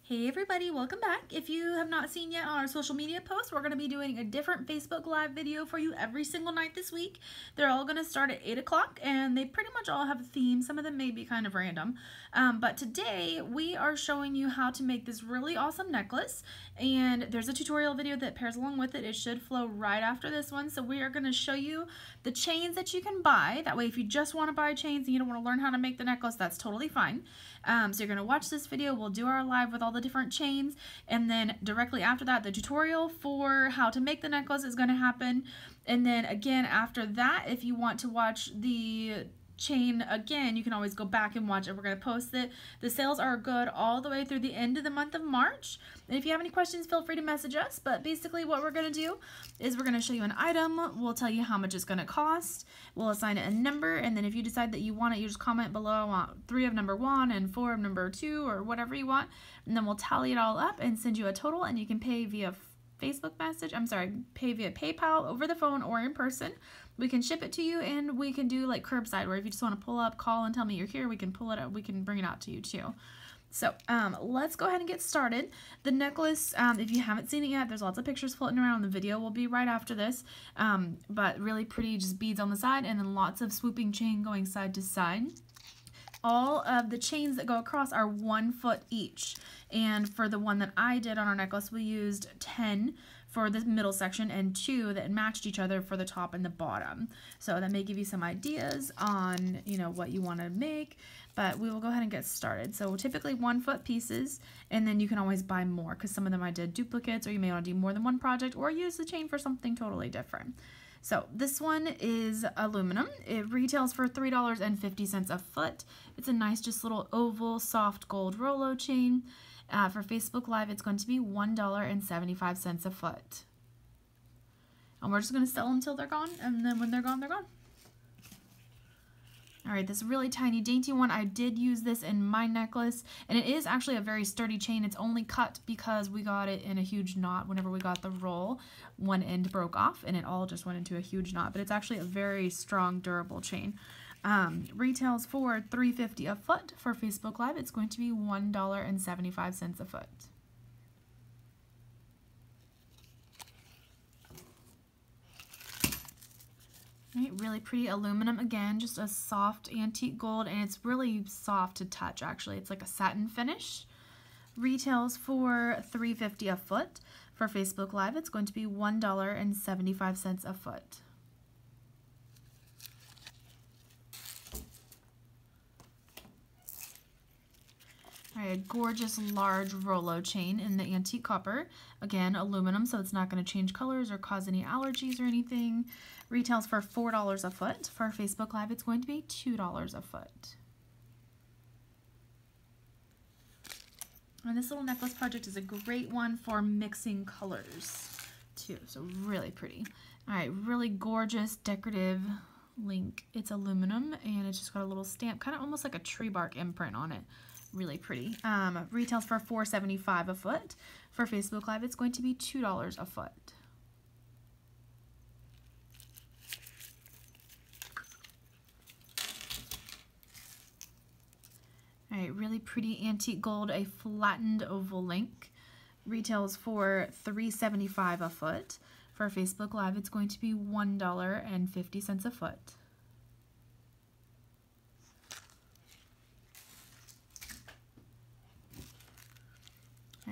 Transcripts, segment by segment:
Hey everybody, welcome back. If you have not seen yet on our social media posts, we're going to be doing a different Facebook Live video for you every single night this week. They're all going to start at 8 o'clock and they pretty much all have a theme. Some of them may be kind of random. But today we are showing you how to make this really awesome necklace, and there's a tutorial video that pairs along with it. It should flow right after this one. So we are going to show you the chains that you can buy. That way if you just want to buy chains and you don't want to learn how to make the necklace, that's totally fine. So you're going to watch this video. We'll do our live with all the different chains, and then directly after that the tutorial for how to make the necklace is going to happen. And then again after that, if you want to watch the chain again, you can always go back and watch it. We're going to post it. The sales are good all the way through the end of the month of March, and if you have any questions, feel free to message us. But basically what we're going to do is we're going to show you an item. We'll tell you how much it's going to cost. We'll assign it a number, and then if you decide that you want it, you just comment below, I want 3 of number 1 and 4 of number 2 or whatever you want, and then we'll tally it all up and send you a total, and you can pay via pay via PayPal, over the phone, or in person. We can ship it to you, and we can do like curbside, where if you just want to pull up, call and tell me you're here, we can pull it up, we can bring it out to you too. So let's go ahead and get started. The necklace, if you haven't seen it yet, there's lots of pictures floating around. The video will be right after this, but really pretty, just beads on the side and then lots of swooping chain going side to side. All of the chains that go across are 1 foot each, and for the one that I did on our necklace, we used 10 for the middle section and 2 that matched each other for the top and the bottom. So that may give you some ideas on, you know, what you want to make, but we will go ahead and get started. So typically 1 foot pieces, and then you can always buy more, because some of them I did duplicates, or you may want to do more than one project or use the chain for something totally different. So this one is aluminum. It retails for $3.50 a foot. It's a nice, just little oval, soft gold Rolo chain. For Facebook Live, it's going to be $1.75 a foot. And we're just going to sell them until they're gone, and then when they're gone, they're gone. Alright, this really tiny, dainty one, I did use this in my necklace, and it is actually a very sturdy chain. It's only cut because we got it in a huge knot. Whenever we got the roll, one end broke off, and it all just went into a huge knot, but it's actually a very strong, durable chain. Retails for $3.50 a foot. For Facebook Live, it's going to be $1.75 a foot. Right, really pretty aluminum, again, just a soft antique gold, and it's really soft to touch actually. It's like a satin finish. Retails for $3.50 a foot. For Facebook Live, it's going to be $1.75 a foot. Alright, a gorgeous large Rolo chain in the antique copper. Again, aluminum, so it's not going to change colors or cause any allergies or anything. Retails for $4 a foot. For Facebook Live, it's going to be $2 a foot. And this little necklace project is a great one for mixing colors too, so really pretty. Alright, really gorgeous decorative link. It's aluminum, and it's just got a little stamp, kind of almost like a tree bark imprint on it. Really pretty. Retails for $4.75 a foot. For Facebook Live, it's going to be $2 a foot. Alright, really pretty antique gold, a flattened oval link. Retails for $3.75 a foot. For Facebook Live, it's going to be $1.50 a foot.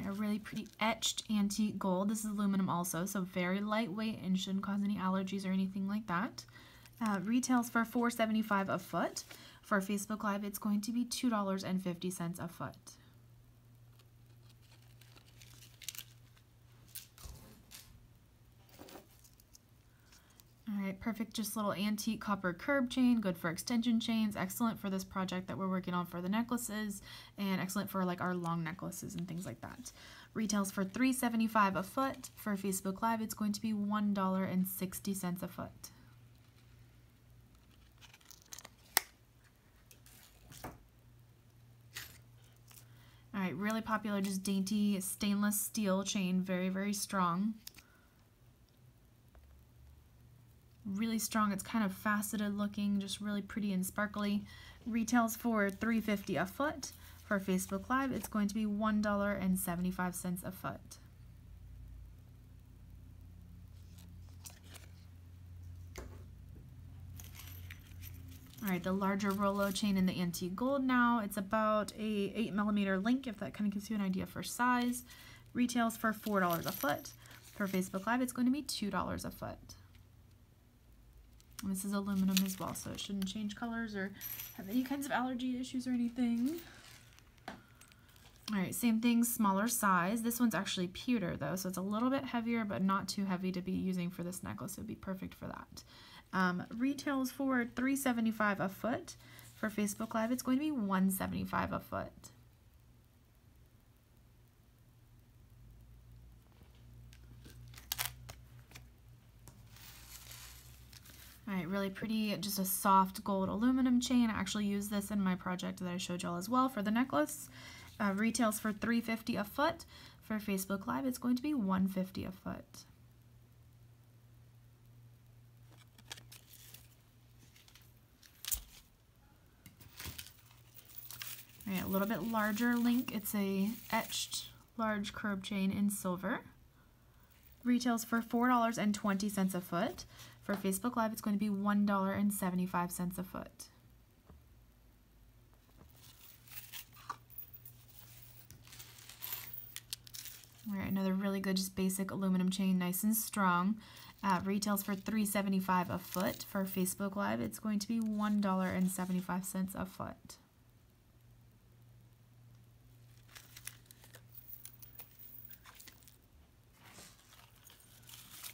A really pretty etched antique gold. This is aluminum also, so very lightweight and shouldn't cause any allergies or anything like that. Retails for $4.75 a foot. For Facebook Live, it's going to be $2.50 a foot. Alright, perfect, just little antique copper curb chain, good for extension chains, excellent for this project that we're working on for the necklaces, and excellent for like our long necklaces and things like that. Retails for $3.75 a foot. For Facebook Live, it's going to be $1.60 a foot. Alright, really popular, just dainty stainless steel chain, very, very strong. Really strong, it's kind of faceted looking, just really pretty and sparkly. Retails for $3.50 a foot. For Facebook Live, it's going to be $1.75 a foot. All right, the larger Rolo chain in the antique gold now. It's about a 8mm link, if that kind of gives you an idea for size. Retails for $4 a foot. For Facebook Live, it's going to be $2 a foot. And this is aluminum as well, so it shouldn't change colors or have any kinds of allergy issues or anything. All right, same thing, smaller size. This one's actually pewter though, so it's a little bit heavier, but not too heavy to be using for this necklace. It would be perfect for that. Retails for $3.75 a foot. For Facebook Live, it's going to be $1.75 a foot. All right, really pretty, just a soft gold aluminum chain. I actually used this in my project that I showed y'all as well for the necklace. Retails for $3.50 a foot. For Facebook Live, it's going to be $1.50 a foot. All right, a little bit larger link. It's a etched large curb chain in silver. Retails for $4.20 a foot. For Facebook Live, it's going to be $1.75 a foot. All right, another really good, just basic aluminum chain, nice and strong. Retails for $3.75 a foot. For Facebook Live, it's going to be $1.75 a foot.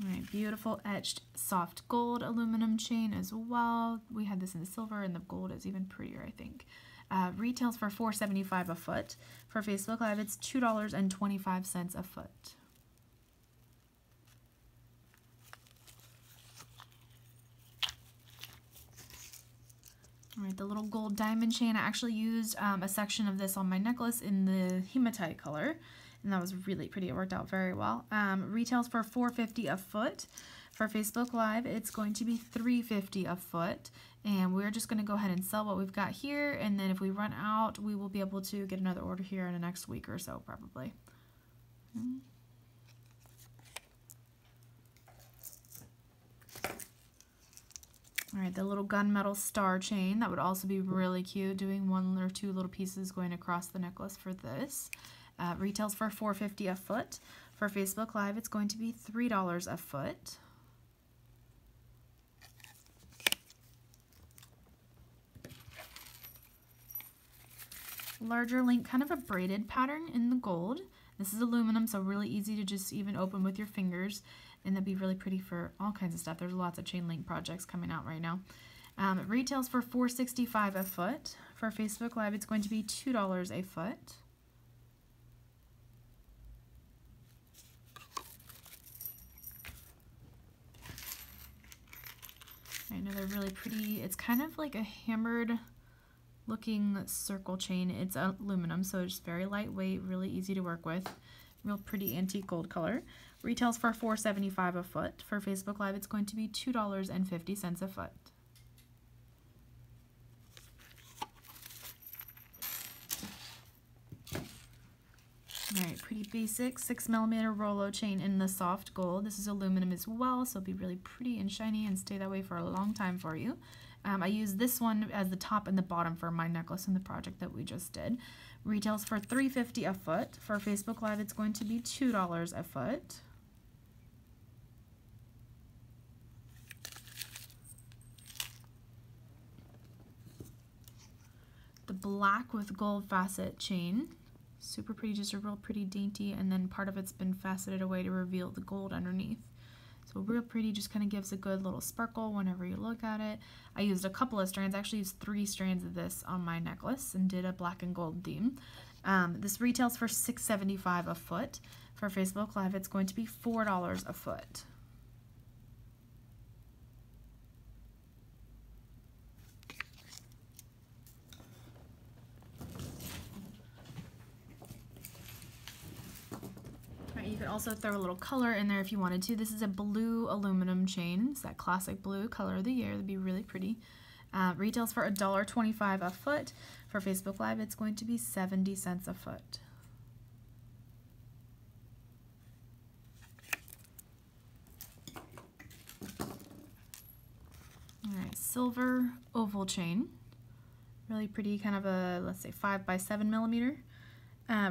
All right, beautiful etched soft gold aluminum chain as well. We had this in the silver, and the gold is even prettier, I think. Retails for $4.75 a foot. For Facebook Live, it's $2.25 a foot. All right, the little gold diamond chain. I actually used a section of this on my necklace in the hematite color, and that was really pretty. It worked out very well. Retails for $4.50 a foot. For Facebook Live, it's going to be $3.50 a foot, and we're just going to go ahead and sell what we've got here, and then if we run out, we will be able to get another order here in the next week or so, probably. All right, the little gunmetal star chain, that would also be really cute, doing one or two little pieces going across the necklace for this. Retails for $4.50 a foot. For Facebook Live, it's going to be $3 a foot. Larger link, kind of a braided pattern in the gold. This is aluminum, so really easy to just even open with your fingers, and that'd be really pretty for all kinds of stuff. There's lots of chain link projects coming out right now. It retails for $4.65 a foot. For Facebook Live, it's going to be $2 a foot. Another really pretty, it's kind of like a hammered looking circle chain. It's aluminum, so it's very lightweight, really easy to work with. Real pretty antique gold color. Retails for $4.75 a foot. For Facebook Live, it's going to be $2.50 a foot. All right, pretty basic 6mm Rolo chain in the soft gold. This is aluminum as well, so it'll be really pretty and shiny and stay that way for a long time for you. I use this one as the top and the bottom for my necklace in the project that we just did. Retails for $3.50 a foot. For Facebook Live, it's going to be $2 a foot. The black with gold facet chain. Super pretty, just a real pretty dainty, and then part of it's been faceted away to reveal the gold underneath. So real pretty, just kind of gives a good little sparkle whenever you look at it. I used a couple of strands, I actually used 3 strands of this on my necklace and did a black and gold theme. This retails for $6.75 a foot. For Facebook Live, it's going to be $4 a foot. You could also throw a little color in there if you wanted to. This is a blue aluminum chain. It's that classic blue, color of the year. That'd be really pretty. Retails for $1.25 a foot. For Facebook Live, it's going to be 70 cents a foot. All right, silver oval chain. Really pretty, kind of a, let's say 5 by 7 millimeter.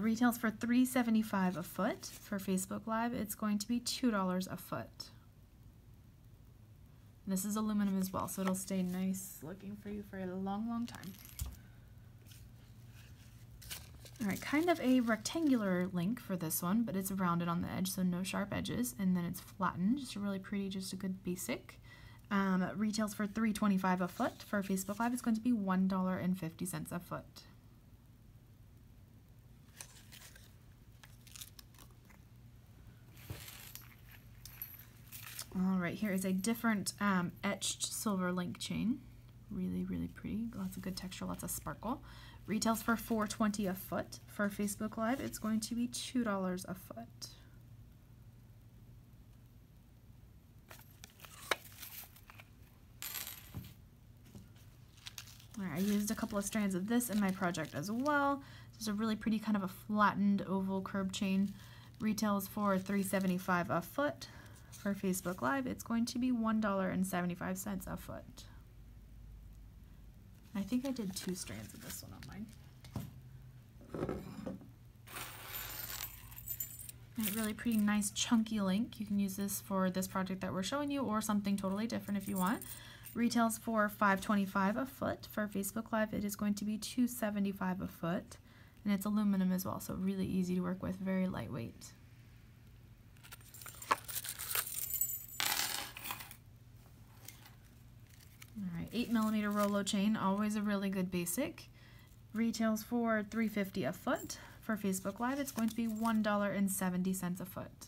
Retails for $3.75 a foot. For Facebook Live, it's going to be $2 a foot. And this is aluminum as well, so it'll stay nice looking for you for a long, long time. All right, kind of a rectangular link for this one, but it's rounded on the edge, so no sharp edges, and then it's flattened. Just a really pretty, just a good basic. Retails for $3.25 a foot. For Facebook Live, it's going to be $1.50 a foot. All right, here is a different etched silver link chain. Really, really pretty. Lots of good texture, lots of sparkle. Retails for $4.20 a foot. For Facebook Live, it's going to be $2 a foot. All right, I used a couple of strands of this in my project as well. This is a really pretty kind of a flattened oval curb chain. Retails for $3.75 a foot. For Facebook Live, it's going to be $1.75 a foot. I think I did 2 strands of this one on mine. Right, really pretty nice chunky link. You can use this for this project that we're showing you or something totally different if you want. Retails for $5.25 a foot. For Facebook Live, it is going to be $2.75 a foot. And it's aluminum as well, so really easy to work with, very lightweight. All right, 8mm Rolo chain, always a really good basic. Retails for $3.50 a foot. For Facebook Live, it's going to be $1.70 a foot.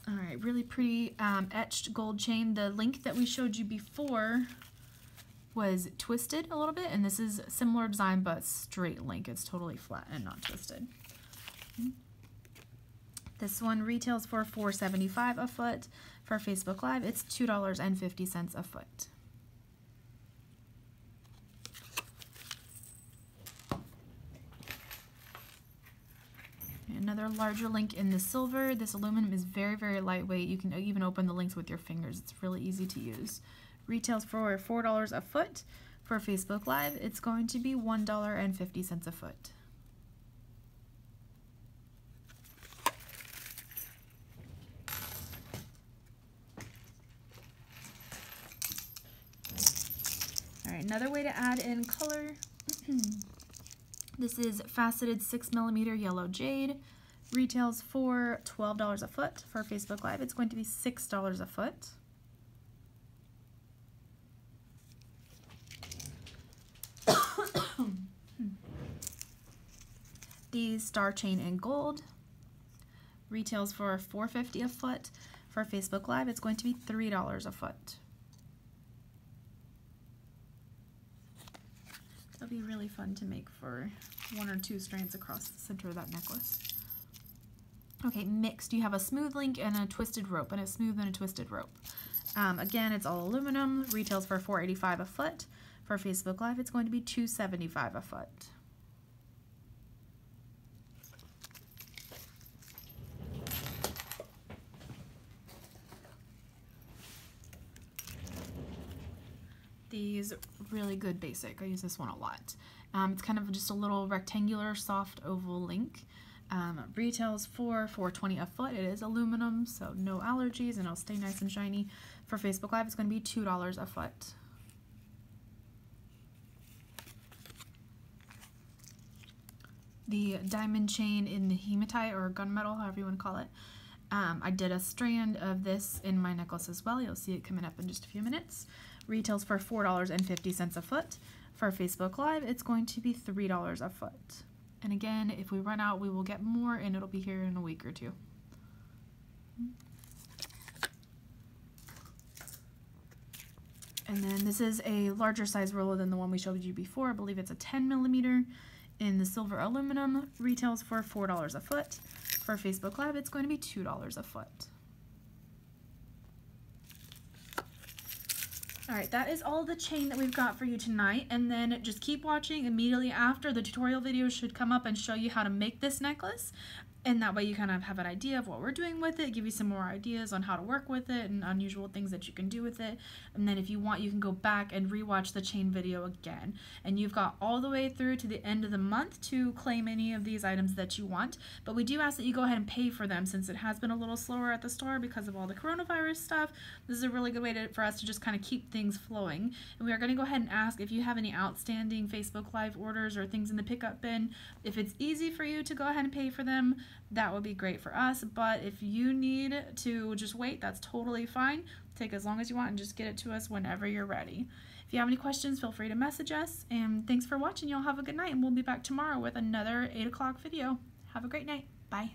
All right, really pretty etched gold chain. The link that we showed you before was twisted a little bit, and this is similar design but straight link. It's totally flat and not twisted. This one retails for $4.75 a foot. For Facebook Live, it's $2.50 a foot. Another larger link in the silver. This aluminum is very, very lightweight. You can even open the links with your fingers. It's really easy to use. Retails for $4 a foot. For Facebook Live, it's going to be $1.50 a foot. All right, another way to add in color. This is faceted 6mm yellow jade. Retails for $12 a foot. For Facebook Live, it's going to be $6 a foot. The star chain in gold retails for $4.50 a foot. For Facebook Live, it's going to be $3 a foot. That'll be really fun to make for 1 or 2 strands across the center of that necklace. Okay, mixed. You have a smooth link and a twisted rope, and a smooth and a twisted rope. Again, it's all aluminum. Retails for $4.85 a foot. For Facebook Live, it's going to be $2.75 a foot. These really good basic. I use this one a lot. It's kind of just a little rectangular soft oval link. Retails for $4.20 a foot. It is aluminum, so no allergies, and it'll stay nice and shiny. For Facebook Live, it's going to be $2 a foot. The diamond chain in the hematite or gunmetal, however you want to call it. I did a strand of this in my necklace as well. You'll see it coming up in just a few minutes. Retails for $4.50 a foot. For Facebook Live, it's going to be $3 a foot. And again, if we run out, we will get more, and it'll be here in a week or 2. And then this is a larger size roller than the one we showed you before. I believe it's a 10mm. In the silver aluminum, retails for $4 a foot. For Facebook Live, it's going to be $2 a foot. Alright, that is all the chain that we've got for you tonight, and then just keep watching. Immediately after, the tutorial video should come up and show you how to make this necklace, and that way you kind of have an idea of what we're doing with it, give you some more ideas on how to work with it and unusual things that you can do with it. And then if you want, you can go back and rewatch the chain video again. And you've got all the way through to the end of the month to claim any of these items that you want. But we do ask that you go ahead and pay for them, since it has been a little slower at the store because of all the coronavirus stuff. This is a really good way for us to just kind of keep things flowing. And we are going to go ahead and ask if you have any outstanding Facebook Live orders or things in the pickup bin. If it's easy for you to go ahead and pay for them, that would be great for us. But if you need to just wait, that's totally fine. Take as long as you want and just get it to us whenever you're ready. If you have any questions, feel free to message us. And thanks for watching. Y'all have a good night, and we'll be back tomorrow with another 8 o'clock video. Have a great night. Bye.